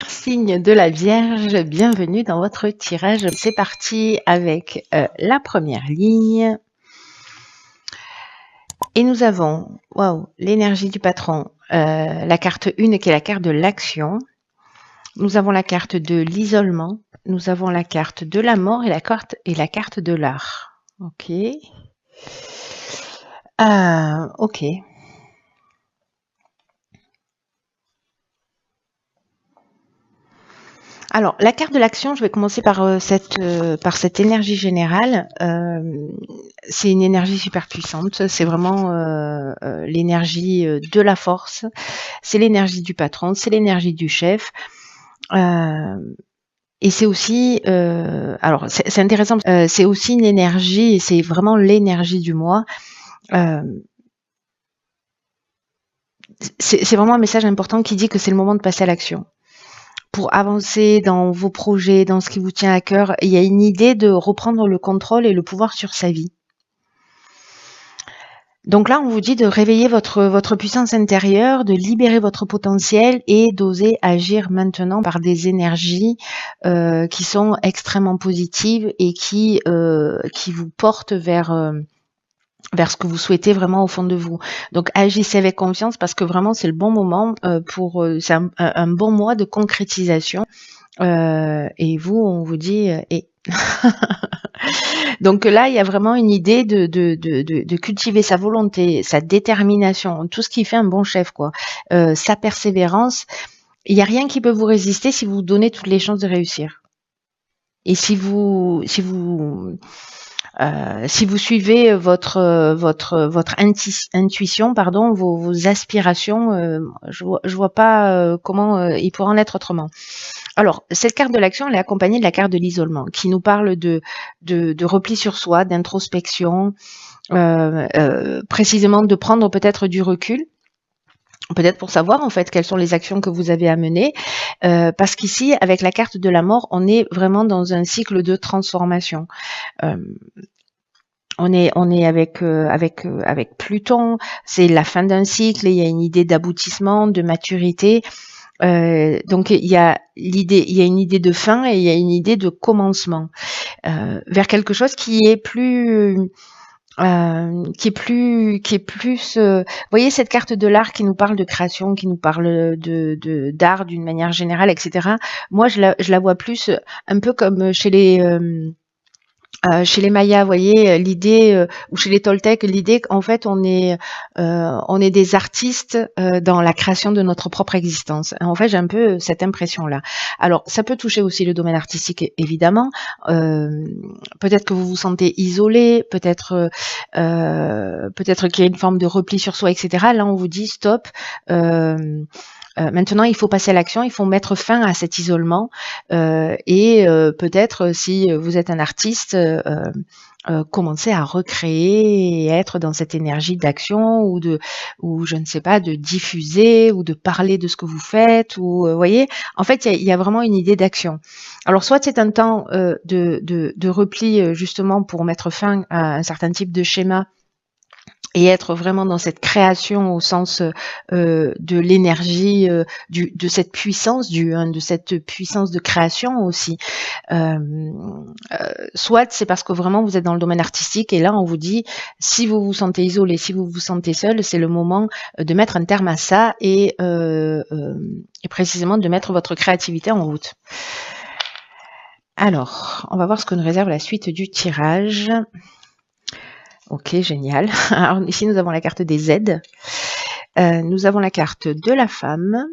Signe de la Vierge, bienvenue dans votre tirage. C'est parti avec la première ligne. Et nous avons, waouh, l'énergie du patron, la carte 1 qui est la carte de l'action. Nous avons la carte de l'isolement. Nous avons la carte de la mort et la carte de l'art. Ok. Ok. Alors, la carte de l'action, je vais commencer par cette énergie générale. C'est une énergie super puissante. C'est vraiment l'énergie de la force. C'est l'énergie du patron. C'est l'énergie du chef. Et c'est aussi, alors c'est intéressant. C'est aussi une énergie. Et c'est vraiment l'énergie du moi. C'est vraiment un message important qui dit que c'est le moment de passer à l'action. Pour avancer dans vos projets, dans ce qui vous tient à cœur, il y a une idée de reprendre le contrôle et le pouvoir sur sa vie. Donc là, on vous dit de réveiller votre puissance intérieure, de libérer votre potentiel et d'oser agir maintenant par des énergies qui sont extrêmement positives et qui vous portent vers ce que vous souhaitez vraiment au fond de vous. Donc agissez avec confiance parce que vraiment c'est le bon moment c'est un bon mois de concrétisation. Et vous, on vous dit et donc là, il y a vraiment une idée de cultiver sa volonté, sa détermination, tout ce qui fait un bon chef, quoi. Sa persévérance. Il n'y a rien qui peut vous résister si vous donnez toutes les chances de réussir. Et si vous suivez votre intuition, pardon, vos aspirations, je vois pas comment il pourrait en être autrement. Alors, cette carte de l'action, elle est accompagnée de la carte de l'isolement, qui nous parle de repli sur soi, d'introspection, précisément de prendre peut-être du recul, peut-être pour savoir en fait quelles sont les actions que vous avez à mener, parce qu'ici, avec la carte de la mort, on est vraiment dans un cycle de transformation. On est avec Pluton, c'est la fin d'un cycle et il y a une idée d'aboutissement, de maturité. Donc il y a une idée de fin et il y a une idée de commencement vers quelque chose qui est plus vous voyez cette carte de l'art qui nous parle de création, qui nous parle de d'art d'une manière générale, etc. Moi je la vois plus un peu comme chez les Mayas, vous voyez, l'idée, ou chez les Toltecs, l'idée qu'en fait on est des artistes dans la création de notre propre existence. En fait, j'ai un peu cette impression-là. Alors, ça peut toucher aussi le domaine artistique, évidemment. Peut-être que vous vous sentez isolé, peut-être qu'il y a une forme de repli sur soi, etc. Là, on vous dit stop. Maintenant, il faut passer à l'action, il faut mettre fin à cet isolement et peut-être si vous êtes un artiste, commencer à recréer et être dans cette énergie d'action ou je ne sais pas, de diffuser ou de parler de ce que vous faites ou voyez, en fait, il y a vraiment une idée d'action. Alors, soit c'est un temps de repli justement pour mettre fin à un certain type de schéma et être vraiment dans cette création au sens de l'énergie, de cette puissance, de cette puissance de création aussi. Soit c'est parce que vraiment vous êtes dans le domaine artistique et là on vous dit si vous vous sentez isolé, si vous vous sentez seul, c'est le moment de mettre un terme à ça et précisément de mettre votre créativité en route. Alors, on va voir ce que nous réserve la suite du tirage. Ok, génial. Alors ici, nous avons la carte des aides. Nous avons la carte de la femme,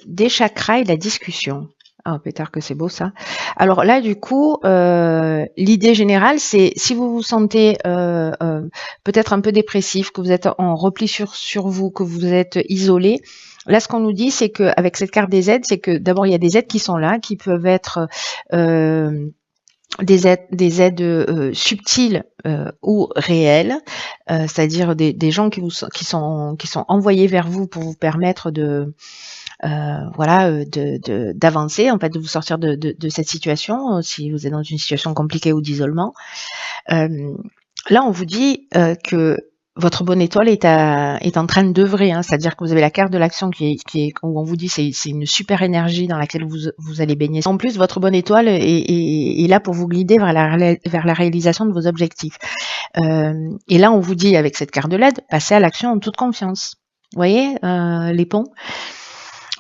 des chakras et la discussion. Ah, pétard que c'est beau ça. Alors là, du coup, l'idée générale, c'est si vous vous sentez peut-être un peu dépressif, que vous êtes en repli sur vous, que vous êtes isolé, là, ce qu'on nous dit, c'est qu'avec cette carte des aides, c'est que d'abord, il y a des aides qui sont là, qui peuvent être des aides subtiles ou réelles, c'est-à-dire des gens qui sont envoyés vers vous pour vous permettre d'avancer, en fait, de vous sortir de cette situation si vous êtes dans une situation compliquée ou d'isolement. Là, on vous dit que votre bonne étoile est en train d'œuvrer, hein, c'est-à-dire que vous avez la carte de l'action où on vous dit c'est une super énergie dans laquelle vous allez baigner. En plus, votre bonne étoile est là pour vous guider vers la réalisation de vos objectifs. Et là, on vous dit avec cette carte de l'aide, passez à l'action en toute confiance. Vous voyez les ponts.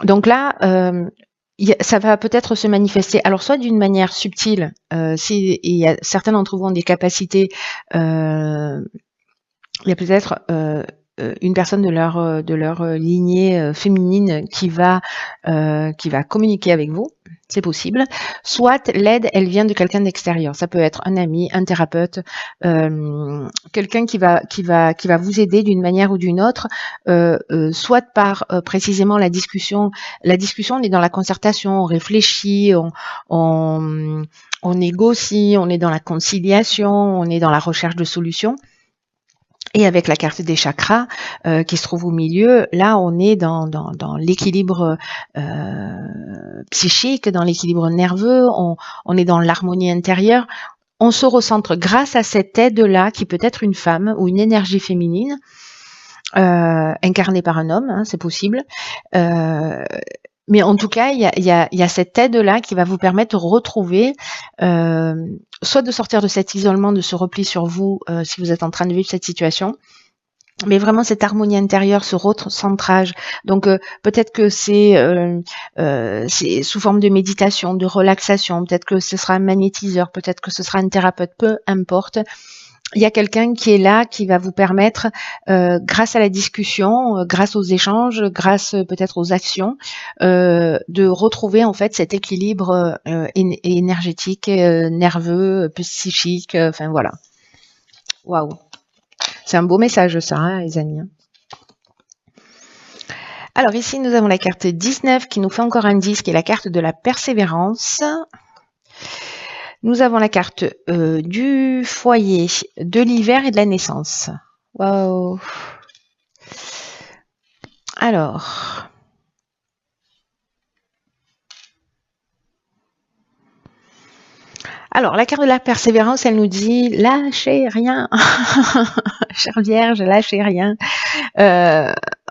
Donc là, ça va peut-être se manifester, alors soit d'une manière subtile, certains d'entre vous ont des capacités, il y a peut-être une personne de leur lignée féminine qui va communiquer avec vous, c'est possible. Soit l'aide, elle vient de quelqu'un d'extérieur. Ça peut être un ami, un thérapeute, quelqu'un qui va vous aider d'une manière ou d'une autre, soit par précisément la discussion. La discussion, on est dans la concertation, on réfléchit, on négocie, on est dans la conciliation, on est dans la recherche de solutions. Et avec la carte des chakras qui se trouve au milieu, là on est dans l'équilibre psychique, dans l'équilibre nerveux, on est dans l'harmonie intérieure. On se recentre grâce à cette aide-là qui peut être une femme ou une énergie féminine incarnée par un homme, hein, c'est possible. Mais en tout cas, il y a cette aide-là qui va vous permettre de retrouver, soit de sortir de cet isolement, de ce repli sur vous, si vous êtes en train de vivre cette situation, mais vraiment cette harmonie intérieure, ce recentrage. Donc peut-être que c'est sous forme de méditation, de relaxation, peut-être que ce sera un magnétiseur, peut-être que ce sera un thérapeute, peu importe. Il y a quelqu'un qui est là, qui va vous permettre, grâce à la discussion, grâce aux échanges, grâce peut-être aux actions, de retrouver en fait cet équilibre énergétique, nerveux, psychique, enfin voilà. Waouh, c'est un beau message ça, hein, les amis. Alors ici nous avons la carte 19 qui nous fait encore un 10, qui est la carte de la persévérance. Nous avons la carte du foyer, de l'hiver et de la naissance. Waouh. Alors. La carte de la persévérance, elle nous dit « Lâchez rien ». Chère Vierge, lâchez rien.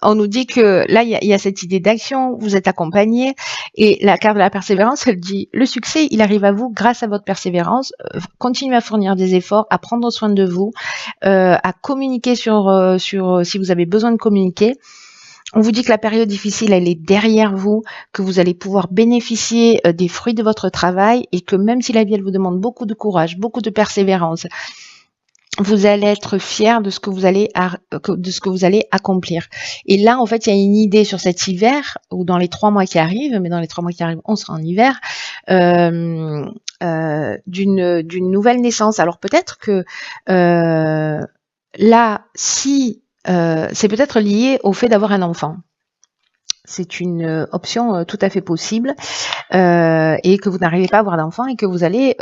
On nous dit que là, il y a cette idée d'action, vous êtes accompagné, et la carte de la persévérance, elle dit le succès, il arrive à vous grâce à votre persévérance. Continuez à fournir des efforts, à prendre soin de vous, à communiquer sur si vous avez besoin de communiquer. On vous dit que la période difficile, elle est derrière vous, que vous allez pouvoir bénéficier des fruits de votre travail, et que même si la vie, elle vous demande beaucoup de courage, beaucoup de persévérance, vous allez être fiers de ce que vous allez accomplir. Et là, en fait, il y a une idée sur cet hiver, ou dans les 3 mois qui arrivent, mais dans les 3 mois qui arrivent, on sera en hiver, d'une nouvelle naissance. Alors peut-être que là, si c'est peut-être lié au fait d'avoir un enfant. C'est une option tout à fait possible, et que vous n'arrivez pas à avoir d'enfant et que vous allez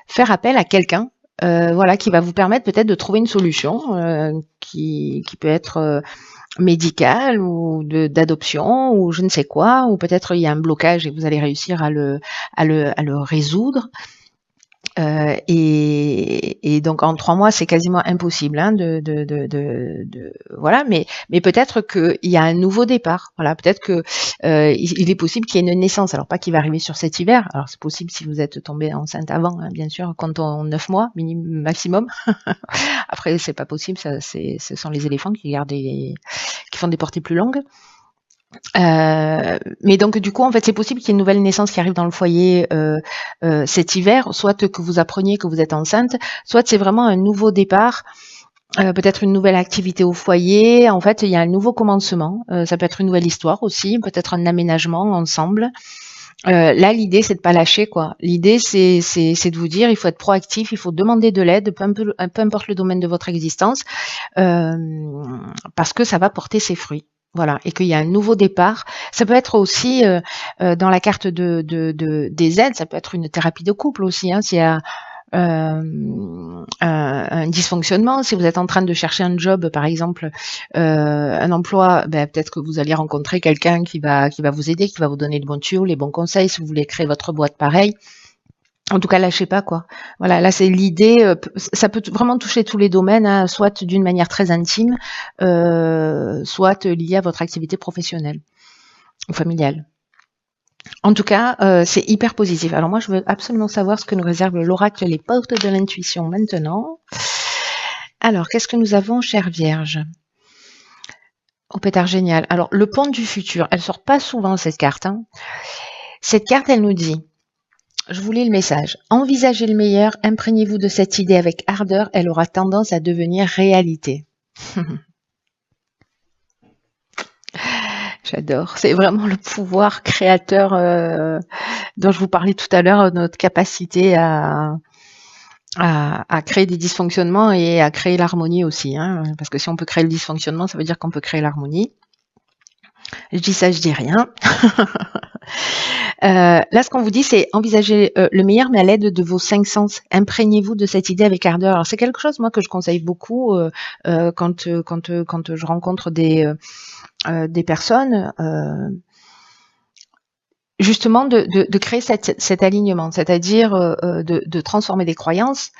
faire appel à quelqu'un, qui va vous permettre peut-être de trouver une solution qui peut être médicale ou d'adoption ou je ne sais quoi, ou peut-être il y a un blocage et vous allez réussir à le résoudre. Et donc en 3 mois, c'est quasiment impossible, hein, voilà. Mais peut-être qu'il y a un nouveau départ. Voilà, peut-être que il est possible qu'il y ait une naissance. Alors pas qu'il va arriver sur cet hiver. Alors c'est possible si vous êtes tombé enceinte avant, hein, bien sûr, comptons 9 mois maximum. Après c'est pas possible. Ça, ce sont les éléphants qui font des portées plus longues. Mais donc du coup en fait c'est possible qu'il y ait une nouvelle naissance qui arrive dans le foyer cet hiver, soit que vous appreniez que vous êtes enceinte, soit c'est vraiment un nouveau départ, peut-être une nouvelle activité au foyer. En fait il y a un nouveau commencement, ça peut être une nouvelle histoire aussi, peut-être un aménagement ensemble. Là l'idée c'est de pas lâcher quoi. L'idée c'est de vous dire il faut être proactif, il faut demander de l'aide, peu importe le domaine de votre existence, parce que ça va porter ses fruits. Voilà, et qu'il y a un nouveau départ. Ça peut être aussi dans la carte des aides, ça peut être une thérapie de couple aussi, hein, s'il y a un dysfonctionnement, si vous êtes en train de chercher un job, par exemple, un emploi, peut-être que vous allez rencontrer quelqu'un qui va vous aider, qui va vous donner le bon tuyau, les bons conseils, si vous voulez créer votre boîte pareil. En tout cas, lâchez pas, quoi. Voilà, là, c'est l'idée, ça peut vraiment toucher tous les domaines, hein, soit d'une manière très intime, soit liée à votre activité professionnelle ou familiale. En tout cas, c'est hyper positif. Alors moi, je veux absolument savoir ce que nous réserve l'oracle Les Portes de l'Intuition maintenant. Alors, qu'est-ce que nous avons, chère Vierge? Oh, pétard génial. Alors, le pont du futur, elle sort pas souvent, cette carte, hein. Cette carte, elle nous dit, je vous lis le message. Envisagez le meilleur, imprégnez-vous de cette idée avec ardeur, elle aura tendance à devenir réalité. J'adore. C'est vraiment le pouvoir créateur dont je vous parlais tout à l'heure, notre capacité à créer des dysfonctionnements et à créer l'harmonie aussi. Hein, parce que si on peut créer le dysfonctionnement, ça veut dire qu'on peut créer l'harmonie. Je dis ça, je dis rien. Là, ce qu'on vous dit, c'est envisager le meilleur, mais à l'aide de vos 5 sens. Imprégnez-vous de cette idée avec ardeur. Alors, c'est quelque chose, moi, que je conseille beaucoup quand je rencontre des personnes, justement de créer cet alignement, c'est-à-dire de transformer des croyances,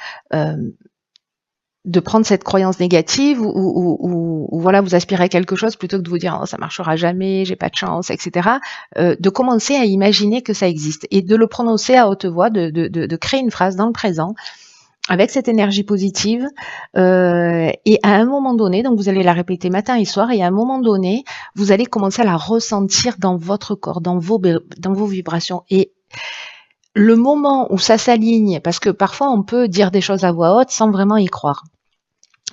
de prendre cette croyance négative ou voilà, vous aspirez à quelque chose plutôt que de vous dire oh, ça marchera jamais, j'ai pas de chance, etc. De commencer à imaginer que ça existe et de le prononcer à haute voix, de créer une phrase dans le présent avec cette énergie positive et à un moment donné, donc vous allez la répéter matin et soir et à un moment donné, vous allez commencer à la ressentir dans votre corps, dans vos vibrations et le moment où ça s'aligne, parce que parfois on peut dire des choses à voix haute sans vraiment y croire.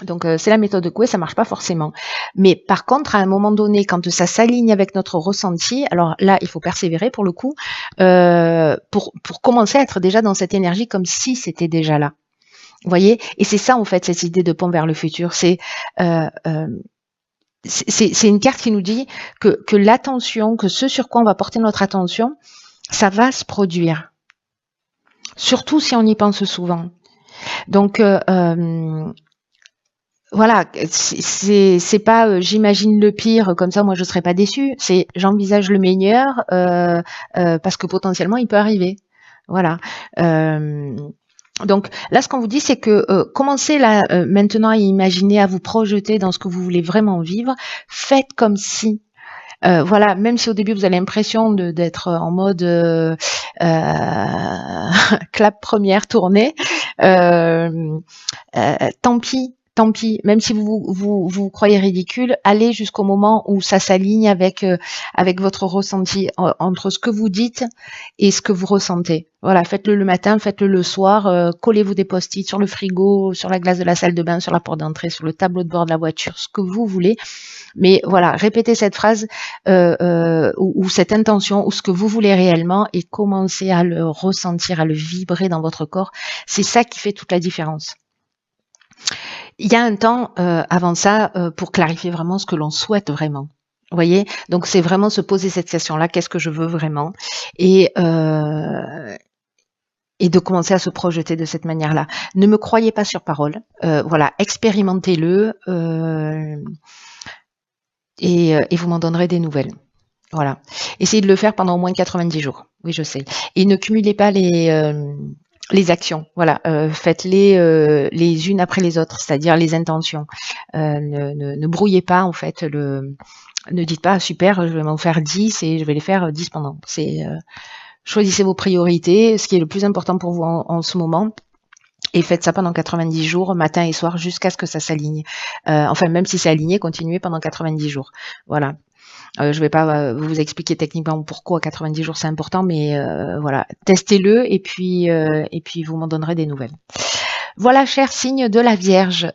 Donc c'est la méthode de Coué, ça marche pas forcément. Mais par contre, à un moment donné, quand ça s'aligne avec notre ressenti, alors là, il faut persévérer pour le coup, pour commencer à être déjà dans cette énergie comme si c'était déjà là. Vous voyez? Et c'est ça en fait cette idée de pont vers le futur. C'est une carte qui nous dit que l'attention, que ce sur quoi on va porter notre attention, ça va se produire. Surtout si on y pense souvent. Donc voilà, c'est pas j'imagine le pire, comme ça moi je serai pas déçue. C'est j'envisage le meilleur parce que potentiellement il peut arriver. Voilà. Donc là, ce qu'on vous dit, c'est que commencez là maintenant à imaginer, à vous projeter dans ce que vous voulez vraiment vivre. Faites comme si. Voilà, même si au début vous avez l'impression d'être en mode clap première tournée, tant pis. Tant pis, même si vous croyez ridicule, allez jusqu'au moment où ça s'aligne avec votre ressenti entre ce que vous dites et ce que vous ressentez. Voilà, faites-le le matin, faites-le le soir, collez-vous des post-it sur le frigo, sur la glace de la salle de bain, sur la porte d'entrée, sur le tableau de bord de la voiture, ce que vous voulez. Mais voilà, répétez cette phrase ou cette intention ou ce que vous voulez réellement et commencez à le ressentir, à le vibrer dans votre corps. C'est ça qui fait toute la différence. Il y a un temps avant ça pour clarifier vraiment ce que l'on souhaite vraiment. Vous voyez? Donc c'est vraiment se poser cette question-là, qu'est-ce que je veux vraiment? Et de commencer à se projeter de cette manière-là. Ne me croyez pas sur parole. Voilà, expérimentez-le et vous m'en donnerez des nouvelles. Voilà. Essayez de le faire pendant au moins 90 jours. Oui, je sais. Et ne cumulez pas les actions. Voilà. Faites-les les unes après les autres, c'est-à-dire les intentions. Ne brouillez pas, en fait, ne dites pas, super, je vais m'en faire 10 et je vais les faire 10 pendant. Choisissez vos priorités, ce qui est le plus important pour vous en ce moment. Et faites ça pendant 90 jours, matin et soir, jusqu'à ce que ça s'aligne. Enfin, même si c'est aligné, continuez pendant 90 jours. Voilà. Je ne vais pas vous expliquer techniquement pourquoi 90 jours c'est important, mais voilà, testez-le et puis vous m'en donnerez des nouvelles. Voilà, cher signe de la Vierge.